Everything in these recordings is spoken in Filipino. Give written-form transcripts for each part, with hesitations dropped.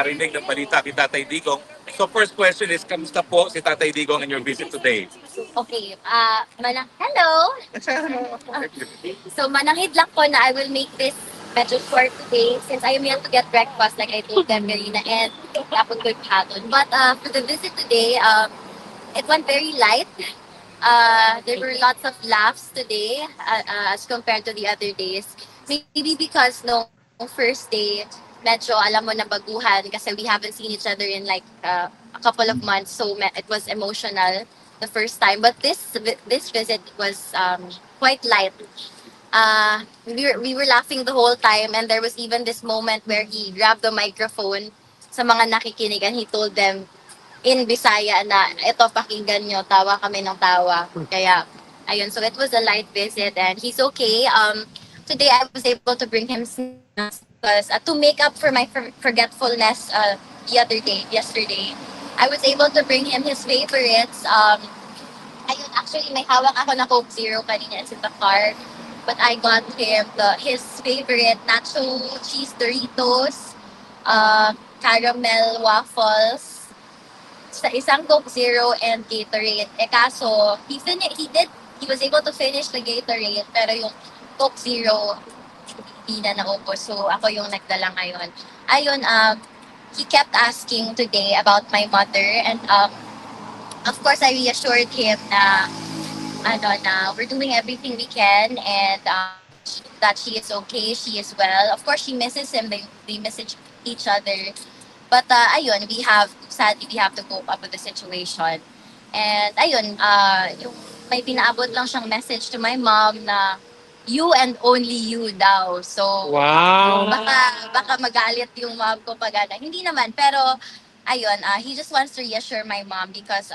nakarinig ng balita kay Tatay Digong. So first question is, kamusta po si Tatay Digong in your visit today? Okay, hello! So, manangid lang ko na I will make this medyo short today since I am yet to get breakfast like I told them kanina and tapos ko yung hapon. But for the visit today, it went very light. There were lots of laughs today as compared to the other days. Maybe because no first day, medyo alam mo na baguhan kasi we haven't seen each other in like a couple of months. So it was emotional the first time. But this visit was quite light. We were laughing the whole time and there was even this moment where he grabbed the microphone sa mga nakikinig and he told them in Bisaya na ito pakinggan nyo, tawa kami ng tawa. Kaya, ayun. So it was a light visit and he's okay. Today I was able to bring him snacks because to make up for my forgetfulness yesterday, I was able to bring him his favorites. Ayun, actually may hawak ako na Coke Zero kanina. It's in the car. But I got him his favorite nacho cheese Doritos, caramel waffles, sa isang Coke Zero and Gatorade. Kaso, he was able to finish the Gatorade, pero yung Coke Zero, hindi na naubos. So, ako yung nagdala ngayon. Ayun, he kept asking today about my mother and of course, I reassured him na we're doing everything we can and that she is okay, she is well. Of course, she misses him. They message each other. But ayun, sadly, we have to cope up with the situation. And ayun, yung may pinaabot lang siyang message to my mom na you and only you daw. So, Wow. baka magalit yung mom ko pag ano. Hindi naman, pero ayun, he just wants to reassure my mom because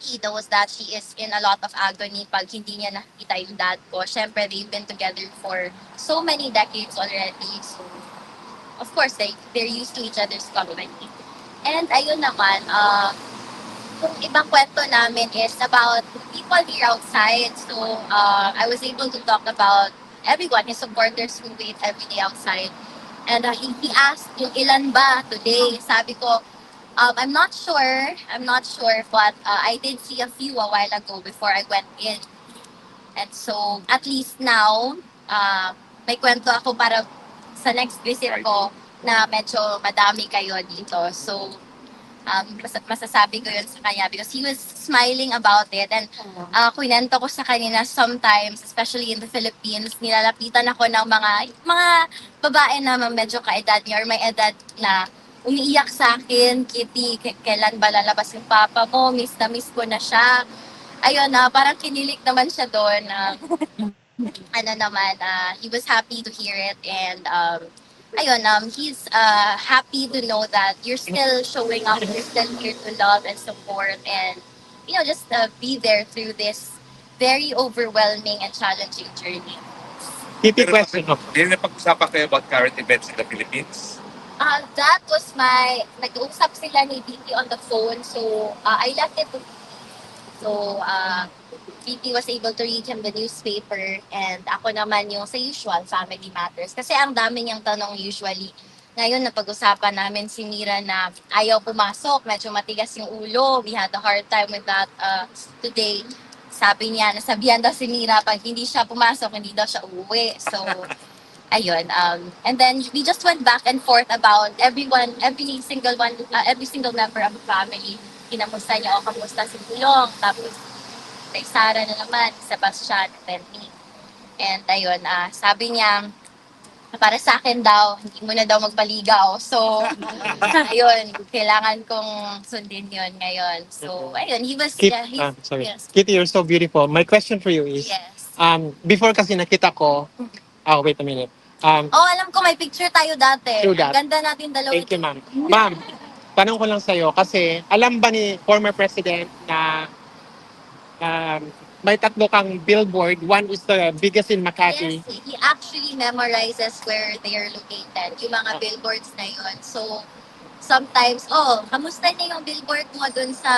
he knows that she is in a lot of agony pag hindi niya nakita yung dad ko. Syempre, they've been together for so many decades already. So, of course, they're used to each other's company. And ayun naman, yung ibang kwento namin is about people here outside. So, I was able to talk about everyone, his supporters who wait every day outside. And he asked yung ilan ba today. Sabi ko, I'm not sure, but I did see a few a while ago before I went in. And so, at least now, may kwento ako para sa next visit ko na medyo madami kayo dito. So, masasabi ko yun sa kanya because he was smiling about it. And kwento ko sa kanya na sometimes, especially in the Philippines, nilalapitan ako ng mga babae na medyo kaedad niya or may edad na umiiyak sa akin, Kitty, kailan ba lalabas yung papa mo? Miss na miss ko na siya. Ayun, parang kinilig naman siya doon. He was happy to hear it and he's happy to know that you're still showing up, you're still here to love and support and just be there through this very overwhelming and challenging journey. Kitty question. Hindi na pag-usapan kayo about current events in the Philippines? That was nag-uusap sila ni Vicky on the phone, so I left it to So, VP was able to read him the newspaper and ako naman yung sa usual, family matters. Kasi ang dami niyang tanong usually. Ngayon, napag-usapan namin si Mira na ayaw pumasok, medyo matigas yung ulo. We had a hard time with that today. Sabi niya, nasabihan daw si Mira, pag hindi siya pumasok, hindi daw siya uuwi. So, ayun. And then we just went back and forth about every single member of the family. Kinamusta niya o kamusta si Pulong. Tapos kay Sarah na naman, Sebastian, and me. And ayun, sabi niya, para sa akin daw, hindi mo na daw magpaligaw. So, ayun, kailangan kong sundin yun ngayon. So, ayun, he was, sorry. yes. Kitty, you're so beautiful. My question for you is, Yes. before kasi nakita ko, wait a minute. Alam ko, may picture tayo dati. True that. Ang ganda natin dalawa. Thank you, ma'am. Ma'am, tanong ko lang sa'yo, kasi alam ba ni former president na may tatlo kang billboard, one is the biggest in Makati. Yes, he actually memorizes where they are located, yung mga billboards na yun. So, sometimes, kamusta na yung billboard mo dun sa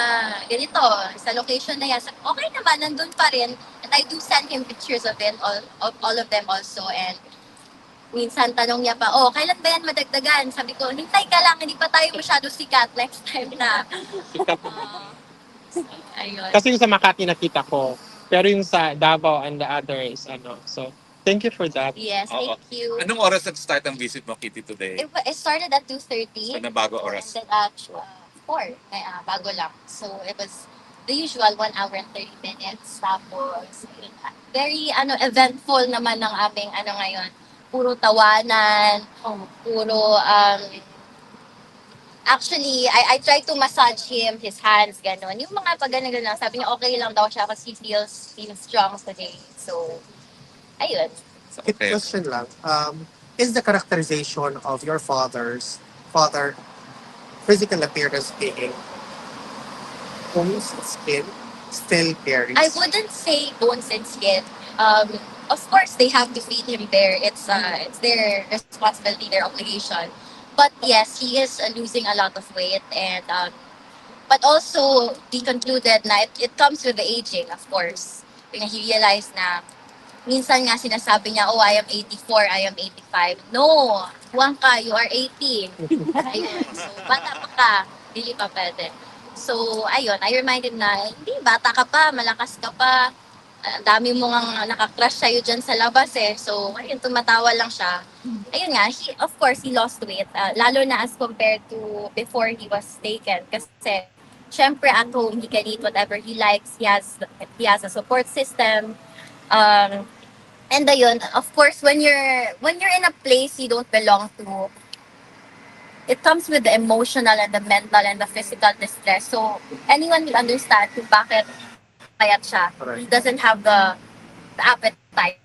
ganito, sa location na yan? Okay naman, nandun pa rin. And I do send him pictures of it, all of them also. And minsan tanong niya pa, oh, kailan ba yan madagdagan? Sabi ko, hintay ka lang, hindi pa tayo masyado sikat next time na. Ayun. Kasi yung sa Makati nakita ko, pero yung sa Davao and the other is ano. So, thank you for that. Yes, Oo. thank you. Anong oras nag-start ang visit mo, Kitty, today? It started at So, 2:30. nabago oras. And then at 4, bago lang. So, it was the usual 1 hour and 30 minutes. Tapos, yun, very eventful naman ng aming ngayon. Puro tawanan, puro actually, I tried to massage his hands, gano'n. Yung mga pag gano'n lang, sabi niya okay lang daw siya kasi he feels strong today. So, ayun. Okay. Question lang. Is the characterization of your father physical appearance being bones, skin, still carries? I wouldn't say bones and skin. Of course, they have to feed him there. It's their responsibility, their obligation. But yes, he is losing a lot of weight, and but also he concluded na it comes with the aging, of course. When he realized na minsan nga sinasabi niya, oh, I am 84, I am 85. No, huwag ka, you are 18. Ayun. So, bata pa ka, hindi pa pwede. So, ayun, I remind him na, hindi, bata ka pa, malakas ka pa. Ang dami mo nga nakakrush sa'yo dyan sa labas eh. So, ayun, tumatawa lang siya. Ayun nga, of course, he lost weight. Lalo na as compared to before he was taken. Kasi, syempre at home, he can eat whatever he likes. He has a support system. And ayun, of course, when you're in a place you don't belong to, it comes with the emotional and the mental and the physical distress. So, anyone will understand kung bakit payat siya. He doesn't have the appetite.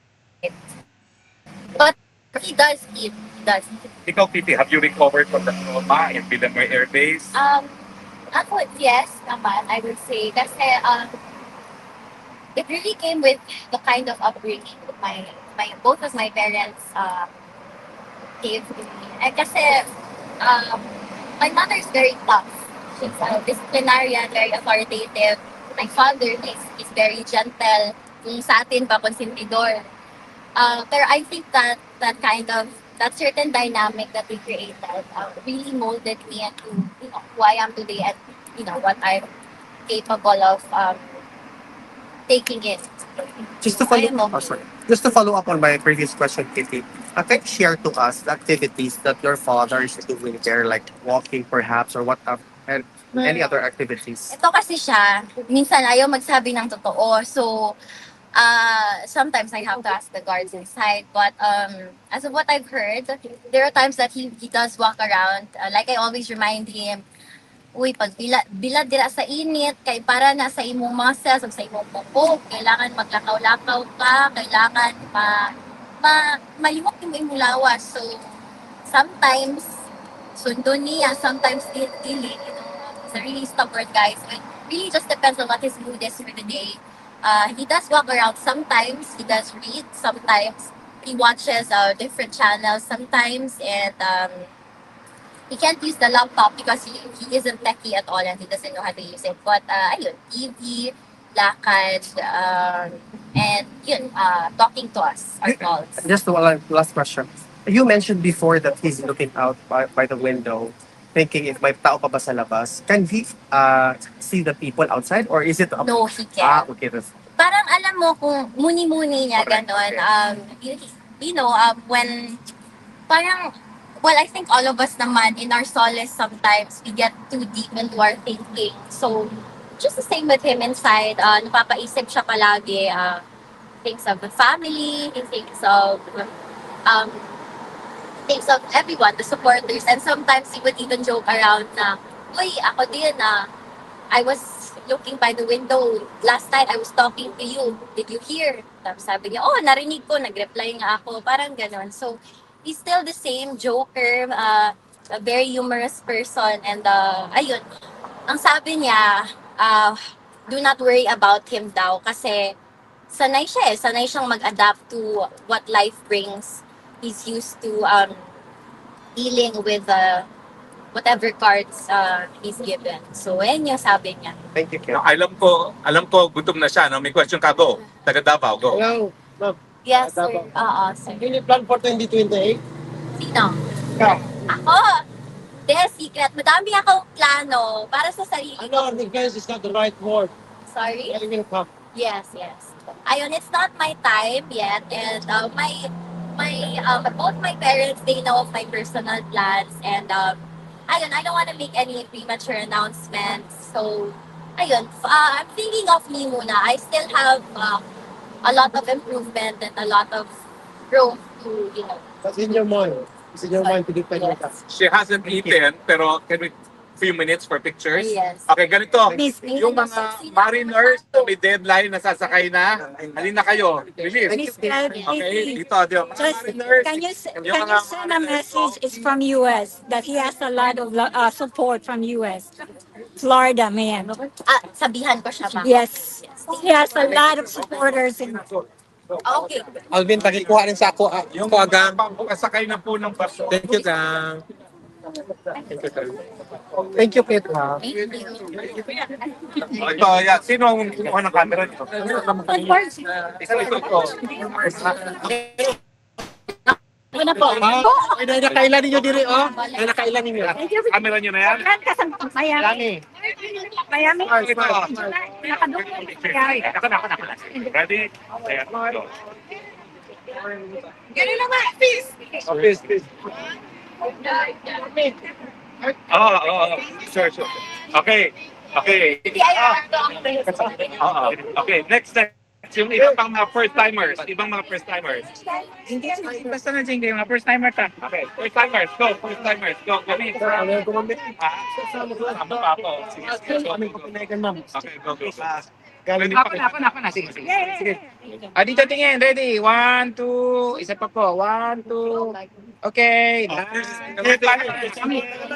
But he does eat. He does. Ikaw, Kitty, have you recovered from the trauma in Villanueva Air Base? Ako, yes, naman, I would say. Kasi, it really came with the kind of upbringing both of my parents gave to me. And kasi, my mother is very tough. She's disciplinarian, very authoritative. My father is very gentle. Kung sa atin pa, konsentidor. Pero I think that certain dynamic that we created really molded me into who I am today and what I'm capable of taking it. Just to follow up on my previous question, Kitty, can you share to us the activities that your father is doing there, like walking perhaps, or what and any other activities? Ito kasi siya, minsan ayaw magsabi ng totoo. So, sometimes I have to ask the guards inside. But as of what I've heard, there are times that he does walk around. Like I always remind him, uy, pag bilad dira sa init, kay para na sa imong muscles, o sa imong pupok, kailangan maglakaw-lakaw ka, kailangan malimok yung imong lawas. So, sometimes, sundon niya, sometimes dili. He's a really stubborn guy. So, it really just depends on what his mood is for the day. He does walk around. Sometimes he does read. Sometimes he watches different channels. Sometimes, and he can't use the laptop because he isn't techie at all and he doesn't know how to use it. But ayun, TV, lakad, and yun, talking to us, our calls. Just one last question. You mentioned before that he's looking out by the window, thinking if may tao pa ba sa labas. Can he see the people outside, or is it up? No, he can't. Okay. Parang alam mo kung muni-muni niya, ganon. When parang, well, I think all of us naman, in our solace, sometimes we get too deep into our thinking. So, just the same with him inside. Napapaisip siya palagi. Thinks of the family. He thinks of everyone, the supporters. And sometimes he would even joke around na, uy, ako din I was looking by the window. Last night, I was talking to you. Did you hear? Tapos sabi niya, oh, narinig ko. Nag-reply nga ako. Parang ganon. So, he's still the same joker, a very humorous person, and ayun, ang sabi niya, do not worry about him daw kasi sanay siyang mag-adapt to what life brings. He's used to dealing with whatever cards he's given. So, ayun yung sabi niya. Thank you, Kim. Alam ko, gutom na siya. No? May question ka, go. Taga Davao, go. Hello, ma'am. Yes, sir. Oo, sir. Any plan for 2028? Sino? Ikaw. Ako! De, secret. Madami akong plano para sa sarili I ko. know defense is not the right word. Sorry? I will come. Yes, yes. Ayun, it's not my time yet, and both my parents, they know of my personal plans, and ayun, I don't want to make any premature announcements. So, ayun, I'm thinking of me muna. I still have a lot of improvement and a lot of growth to, What's in your mind? What's in your mind to defend your Yes. She hasn't eaten, pero can we few minutes for pictures? Yes. Okay, ganito. Miss, Yung mga mariners na may deadline na sasakay na, halina kayo. Bilis. Miss Okay, dito. Mga Just mariners. can you send a message? It's from U.S. that he has a lot of support from U.S. Florida man. Sabihan ko siya ba? Yes, he has a lot of supporters in Okay. Alvin, pakikuha rin sa ako. Yung Ako agam. pasakay na po ng baso. Thank you, gang. Thank you, Kate. Ha? Thank you. Oh, ito, yeah. Sino ang kumuha ng camera niyo? Ito. Ano po? Ay, nakailan ninyo diri, oh. Ay, nakailan ninyo. Camera niyo na yan? Miami. Miami. Ito. Nakadukot. Ready? Ayan. Go. Ganun naman, please. Oh, please. Sure. Okay. Okay, next. Yung ibang pang mga first-timers. Hindi, basta na dyan kayo, mga first timer ta. Okay, first-timers. Go. Kami. Sama pa ako. Sige. Go. Okay, go. Ako na. Sige. Dito tingin, ready? 1, 2, isa pa po. 1, 2. Okay.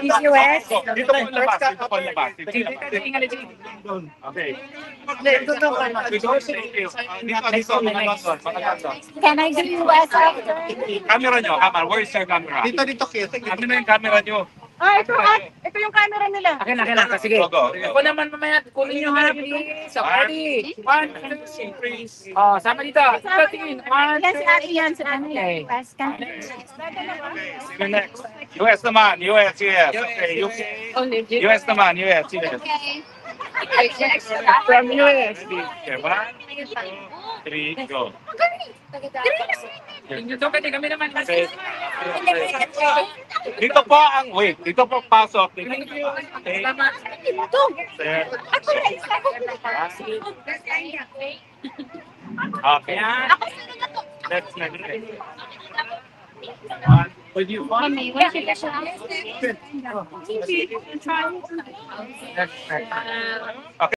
Miss US. Dito po labas. Dito tingin, Okay. Dito, mga London. Can I do US after? Camera nyo, where is your camera? Dito, Kate. Ano na yung camera nyo? Ito yung camera nila. Akin na. Sige. Go. Ako naman mamaya, kunin nyo ha. Please. Ready? 1, 2, 3. Oh, sama dito. Dito tingin. 1, 2. Yan si Ano. Okay. US ka. Sige, next. US naman. US. Okay, UK. US naman. US. Okay. From US. Okay, 1, 2, 3, go. Dito kami naman. Okay. Dito po pasok. Okay. Sir. Okay. Next. Will you want? Next. Okay.